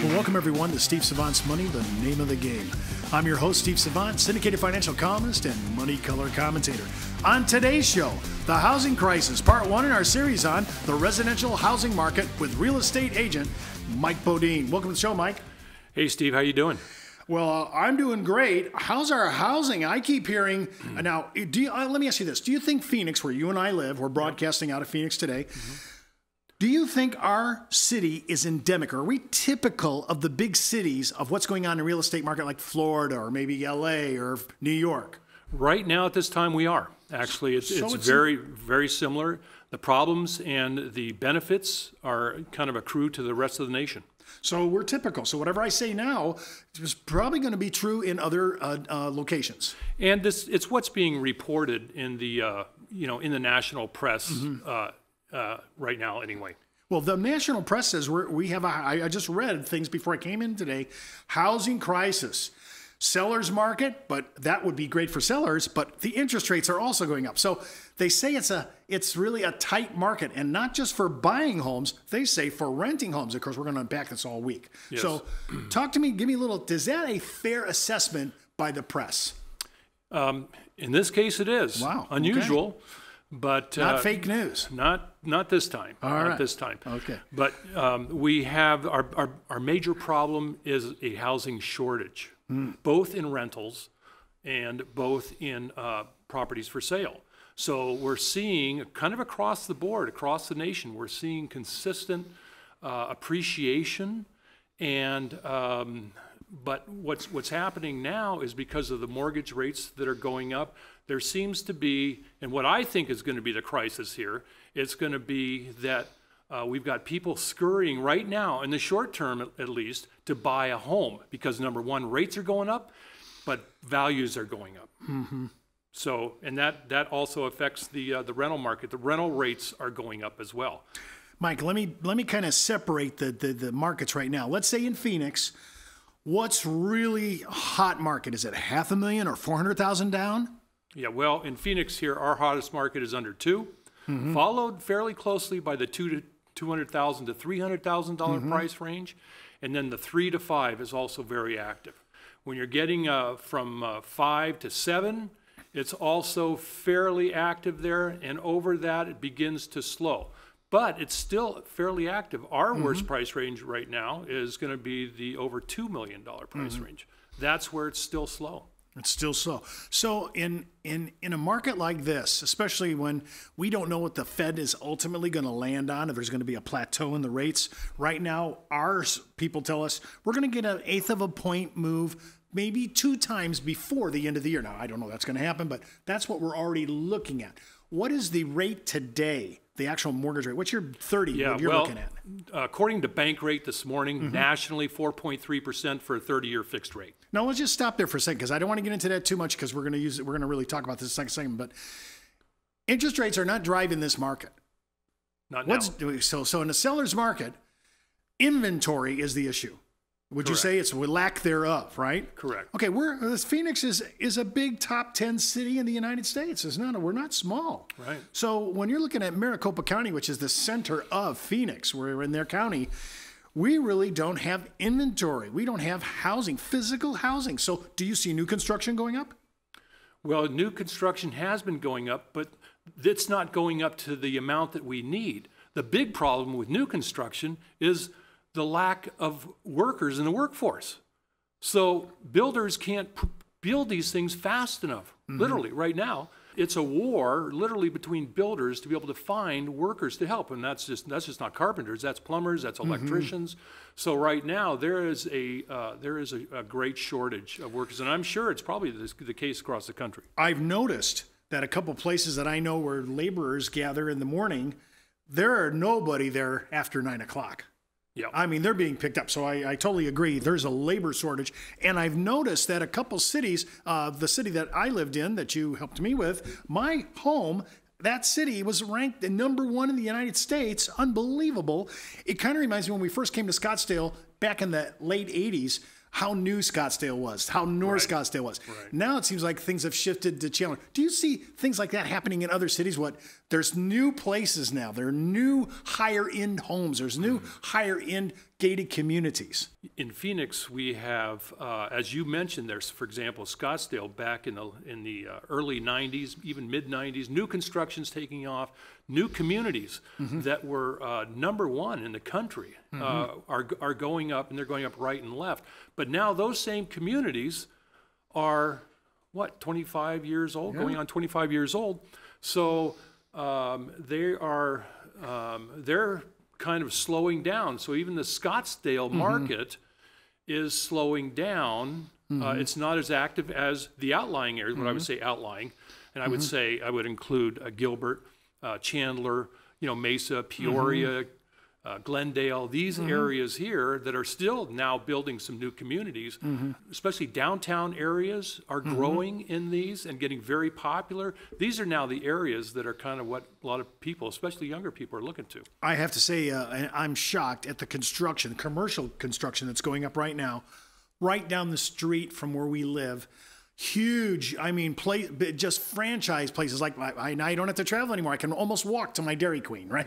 Welcome everyone to Steve Savant's Money, the name of the game. I'm your host, Steve Savant, syndicated financial columnist and money color commentator. On today's show, the housing crisis, part one in our series on the residential housing market with real estate agent Mike Bodeen. Welcome to the show, Mike. Hey, Steve, how you doing? Well, I'm doing great. How's our housing? I keep hearing, now, let me ask you this. Do you think Phoenix, where you and I live, we're broadcasting out of Phoenix today, do you think our city is endemic? Or are we typical of the big cities of what's going on in the real estate market like Florida or maybe LA or New York? Right now at this time we are. Actually, it's very similar. The problems and the benefits are kind of accrue to the rest of the nation. So we're typical. So whatever I say now is probably going to be true in other locations. And it's what's being reported in the in the national press right now, anyway. Well, the national press says we have I just read things before I came in today. Housing crisis, sellers market, but that would be great for sellers. But the interest rates are also going up. So they say it's really a tight market, and not just for buying homes. They say for renting homes. Of course, we're going to unpack this all week. Yes. So talk to me. Give me a little. Is that a fair assessment by the press? In this case, it is. Wow. Unusual. Okay. But not fake news. Not this time. All not right. this time. Okay. But we have our major problem is a housing shortage, both in rentals and both in properties for sale. So we're seeing kind of across the board, across the nation, we're seeing consistent appreciation, and but what's happening now is because of the mortgage rates that are going up. There seems to be, and what I think is going to be the crisis here, it's going to be that we've got people scurrying right now, in the short term at least, to buy a home because, number one, rates are going up, but values are going up. Mm-hmm. So, and that also affects the rental market. The rental rates are going up as well. Mike, let me kind of separate the markets right now. Let's say in Phoenix, what's really hot market? Is it $500,000 or 400,000 down? Yeah, well, in Phoenix here, our hottest market is under $2, followed fairly closely by the $200,000 to $300,000 price range, and then the 3 to 5 is also very active. When you're getting from 5 to 7, it's also fairly active there, and over that it begins to slow. But it's still fairly active. Our worst price range right now is going to be the over $2 million price range. That's where it's still slow. It's still slow. So in a market like this, especially when we don't know what the Fed is ultimately going to land on, if there's going to be a plateau in the rates, right now our people tell us we're going to get an 1/8 of a point move maybe 2 times before the end of the year. Now, I don't know that's going to happen, but that's what we're already looking at. What is the rate today, the actual mortgage rate? What's your 30 you're looking at? According to Bank Rate this morning, nationally 4.3% for a 30-year fixed rate. Now, let's just stop there for a second because I don't want to get into that too much because we're going to really talk about this next segment. But interest rates are not driving this market. Not now. So in the seller's market, inventory is the issue. Would Correct. you say it's lack thereof, right? Correct. Okay, Phoenix is a big top 10 city in the United States. We're not small. Right. So when you're looking at Maricopa County, which is the center of Phoenix, we're in their county, we really don't have inventory. We don't have housing, physical housing. So do you see new construction going up? Well, new construction has been going up, but it's not going up to the amount that we need. The big problem with new construction is the lack of workers in the workforce. So builders can't build these things fast enough. Literally, right now, it's a war literally between builders to be able to find workers to help. And that's just not carpenters, that's plumbers, that's electricians. So right now there is a great shortage of workers, and I'm sure it's probably the case across the country. I've noticed that a couple places that I know where laborers gather in the morning, there are nobody there after 9 o'clock. Yeah. I mean, they're being picked up. So I totally agree. There's a labor shortage. And I've noticed that a couple cities, the city that I lived in that you helped me with, my home, that city was ranked the #1 in the United States. Unbelievable. It kind of reminds me when we first came to Scottsdale back in the late 80s, how new Scottsdale was, how North Scottsdale was. Right. Now it seems like things have shifted to Chandler. Do you see things like that happening in other cities? There's new places now. There are new higher end homes. There's new higher end gated communities? In Phoenix, we have, as you mentioned, there's, for example, Scottsdale back in the early 90s, even mid 90s, new construction's taking off, new communities that were #1 in the country are going up, and they're going up right and left. But now those same communities are, 25 years old, going on 25 years old. So they're kind of slowing down. So even the Scottsdale market is slowing down. It's not as active as the outlying areas, what I would say outlying. And I would say, I would include Gilbert, Chandler, Mesa, Peoria, Glendale, these areas here that are still now building some new communities, especially downtown areas are growing in these and getting very popular. These are now the areas that are kind of what a lot of people, especially younger people, are looking to. I have to say, I'm shocked at the commercial construction that's going up right now, right down the street from where we live. Huge, just franchise places like I don't have to travel anymore. I can almost walk to my Dairy Queen, right?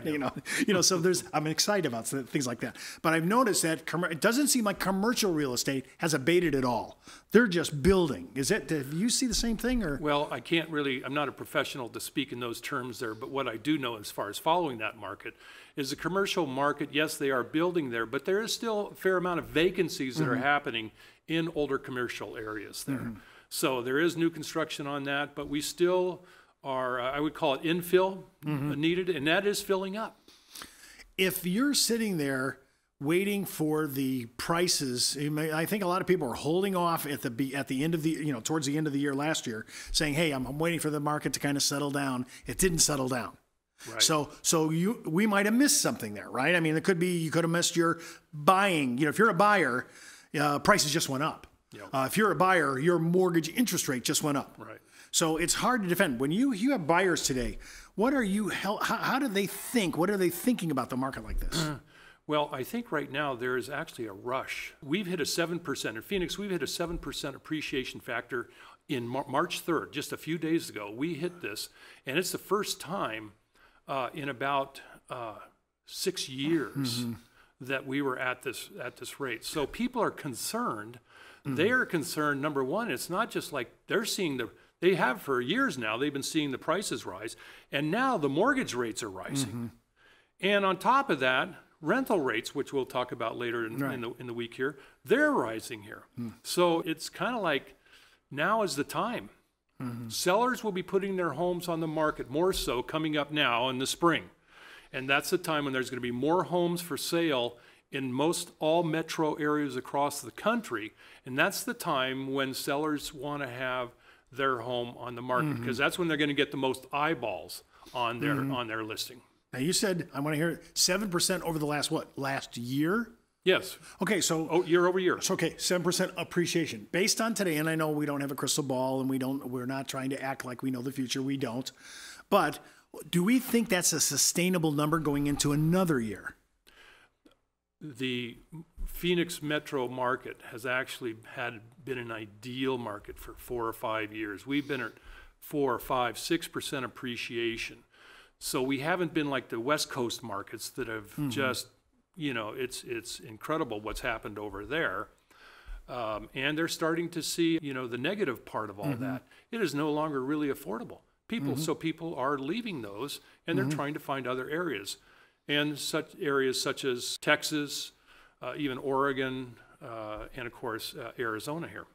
So I'm excited about things like that. But I've noticed that it doesn't seem like commercial real estate has abated at all. They're just building. Do you see the same thing? Or? Well, I'm not a professional to speak in those terms there, but what I do know as far as following that market is the commercial market, yes, they are building there, but there is still a fair amount of vacancies that are happening in older commercial areas there. So there is new construction on that, but we still are, I would call it infill needed, and that is filling up. If you're sitting there waiting for the prices, I think a lot of people are holding off at the end of the, towards the end of the year last year, saying, hey, I'm waiting for the market to kind of settle down. It didn't settle down. Right. So we might have missed something there, right? I mean, it could be, you could have missed your buying. If you're a buyer, prices just went up. Yep. If you're a buyer, your mortgage interest rate just went up. Right. So it's hard to defend. When you have buyers today, how do they think? What are they thinking about the market like this? Well, I think right now there is actually a rush. We've hit a 7%. In Phoenix, we've hit a 7% appreciation factor in March 3rd, just a few days ago. We hit this, and it's the first time in about 6 years that we were at this rate. So people are concerned. They are concerned, number one, it's not just like they're seeing they have for years now, they've been seeing the prices rise, and now the mortgage rates are rising. And on top of that, rental rates, which we'll talk about later in the week here, they're rising here. So it's kind of like now is the time. Sellers will be putting their homes on the market more so coming up now in the spring. And that's the time when there's going to be more homes for sale in most all metro areas across the country. And that's the time when sellers want to have their home on the market, because that's when they're going to get the most eyeballs on their listing. Now you said, I want to hear 7% over the last year? Yes. Okay, so year over year. So, okay, 7% appreciation based on today. And I know we don't have a crystal ball, and we're not trying to act like we know the future. We don't. But do we think that's a sustainable number going into another year? The Phoenix metro market has actually been an ideal market for 4 or 5 years. We've been at 4 or 5, 6% appreciation. So we haven't been like the West Coast markets that have just, it's incredible what's happened over there. And they're starting to see, the negative part of all that. It is no longer really affordable. So people are leaving those, and they're trying to find other areas. And such areas such as Texas, even Oregon, and of course, Arizona here.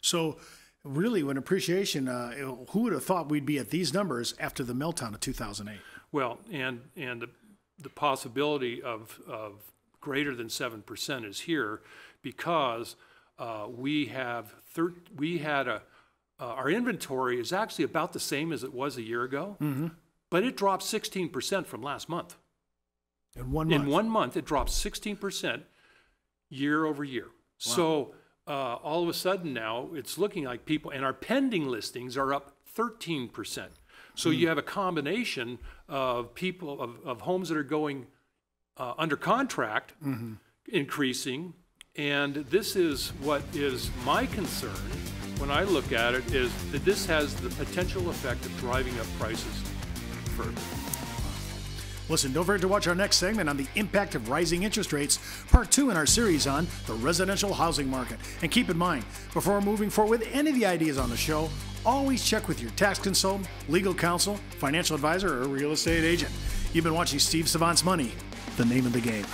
So really, when appreciation, who would have thought we'd be at these numbers after the meltdown of 2008? Well, and the possibility of greater than 7% is here because our inventory is actually about the same as it was a year ago, but it dropped 16% from last month. In 1 month? In 1 month, it dropped 16% year over year. Wow. So all of a sudden now, it's looking like and our pending listings are up 13%. So you have a combination of of homes that are going under contract, increasing, and this is what is my concern when I look at it, is that this has the potential effect of driving up prices further. Listen, don't forget to watch our next segment on the impact of rising interest rates, part 2 in our series on the residential housing market. And keep in mind, before moving forward with any of the ideas on the show, always check with your tax consultant, legal counsel, financial advisor, or real estate agent. You've been watching Steve Savant's Money, the name of the game.